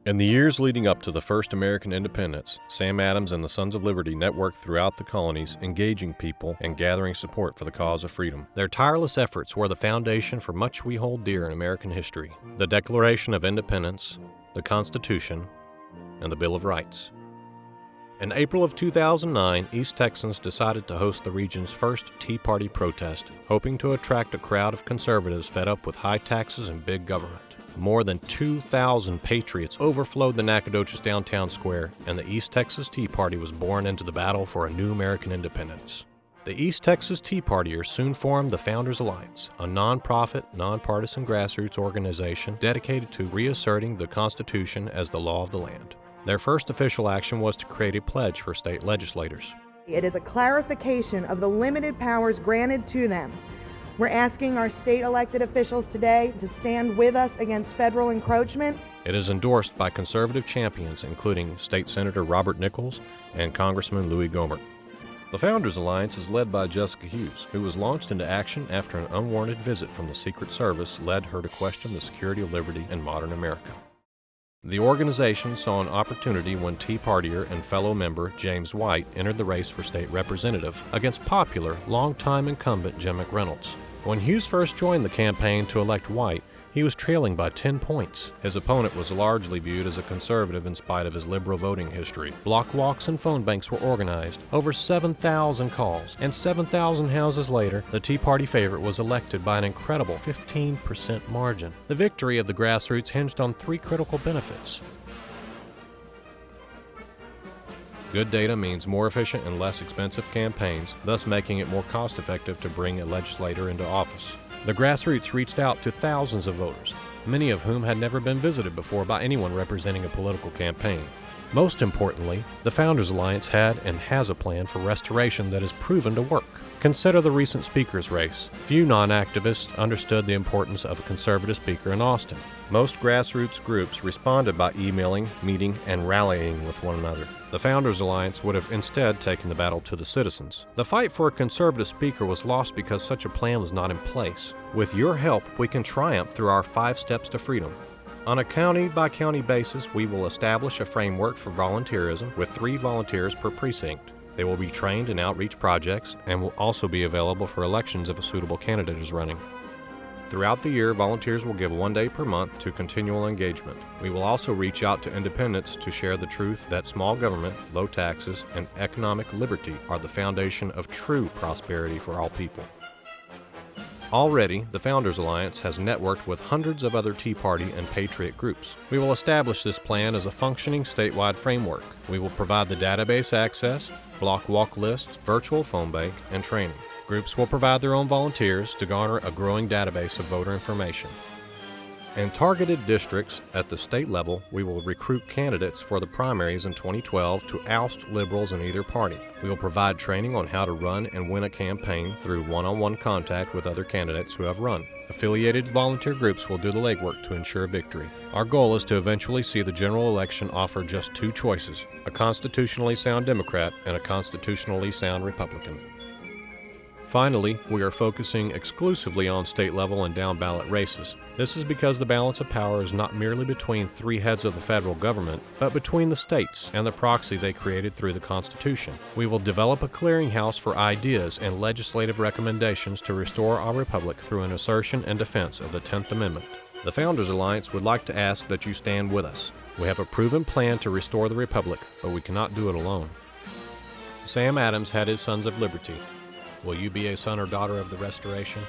In the years leading up to the first American independence, Sam Adams and the Sons of Liberty networked throughout the colonies, engaging people and gathering support for the cause of freedom. Their tireless efforts were the foundation for much we hold dear in American history: the Declaration of Independence, the Constitution, and the Bill of Rights. In April of 2009, East Texans decided to host the region's first Tea Party protest, hoping to attract a crowd of conservatives fed up with high taxes and big government. More than 2,000 patriots overflowed the Nacogdoches downtown square, and the East Texas Tea Party was born into the battle for a new American independence. The East Texas Tea Partiers soon formed the Founders Alliance, a nonprofit, nonpartisan grassroots organization dedicated to reasserting the Constitution as the law of the land. Their first official action was to create a pledge for state legislators. It is a clarification of the limited powers granted to them. We're asking our state elected officials today to stand with us against federal encroachment. It is endorsed by conservative champions, including State Senator Robert Nichols and Congressman Louis Gohmert. The Founders Alliance is led by Jessica Hughes, who was launched into action after an unwarranted visit from the Secret Service led her to question the security of liberty in modern America. The organization saw an opportunity when Tea Partier and fellow member James White entered the race for state representative against popular, longtime incumbent Jim McReynolds. When Hughes first joined the campaign to elect White, he was trailing by 10 points. His opponent was largely viewed as a conservative in spite of his liberal voting history. Block walks and phone banks were organized, over 7,000 calls, and 7,000 houses later, the Tea Party favorite was elected by an incredible 15% margin. The victory of the grassroots hinged on three critical benefits. Good data means more efficient and less expensive campaigns, thus making it more cost-effective to bring a legislator into office. The grassroots reached out to thousands of voters, many of whom had never been visited before by anyone representing a political campaign. Most importantly, the Founders Alliance had and has a plan for restoration that is proven to work. Consider the recent speaker's race. Few non-activists understood the importance of a conservative speaker in Austin. Most grassroots groups responded by emailing, meeting, and rallying with one another. The Founders Alliance would have instead taken the battle to the citizens. The fight for a conservative speaker was lost because such a plan was not in place. With your help, we can triumph through our 5 steps to freedom. On a county-by-county basis, we will establish a framework for volunteerism with 3 volunteers per precinct. They will be trained in outreach projects and will also be available for elections if a suitable candidate is running. Throughout the year, volunteers will give 1 day per month to continual engagement. We will also reach out to independents to share the truth that small government, low taxes, and economic liberty are the foundation of true prosperity for all people. Already, the Founders Alliance has networked with hundreds of other Tea Party and Patriot groups. We will establish this plan as a functioning statewide framework. We will provide the database access, block walk list, virtual phone bank, and training. Groups will provide their own volunteers to garner a growing database of voter information. In targeted districts at the state level, we will recruit candidates for the primaries in 2012 to oust liberals in either party. We will provide training on how to run and win a campaign through one-on-one contact with other candidates who have run. Affiliated volunteer groups will do the legwork to ensure victory. Our goal is to eventually see the general election offer just 2 choices: a constitutionally sound Democrat and a constitutionally sound Republican. Finally, we are focusing exclusively on state-level and down-ballot races. This is because the balance of power is not merely between 3 heads of the federal government, but between the states and the proxy they created through the Constitution. We will develop a clearinghouse for ideas and legislative recommendations to restore our republic through an assertion and defense of the 10th Amendment. The Founders Alliance would like to ask that you stand with us. We have a proven plan to restore the republic, but we cannot do it alone. Sam Adams had his Sons of Liberty. Will you be a son or daughter of the Restoration?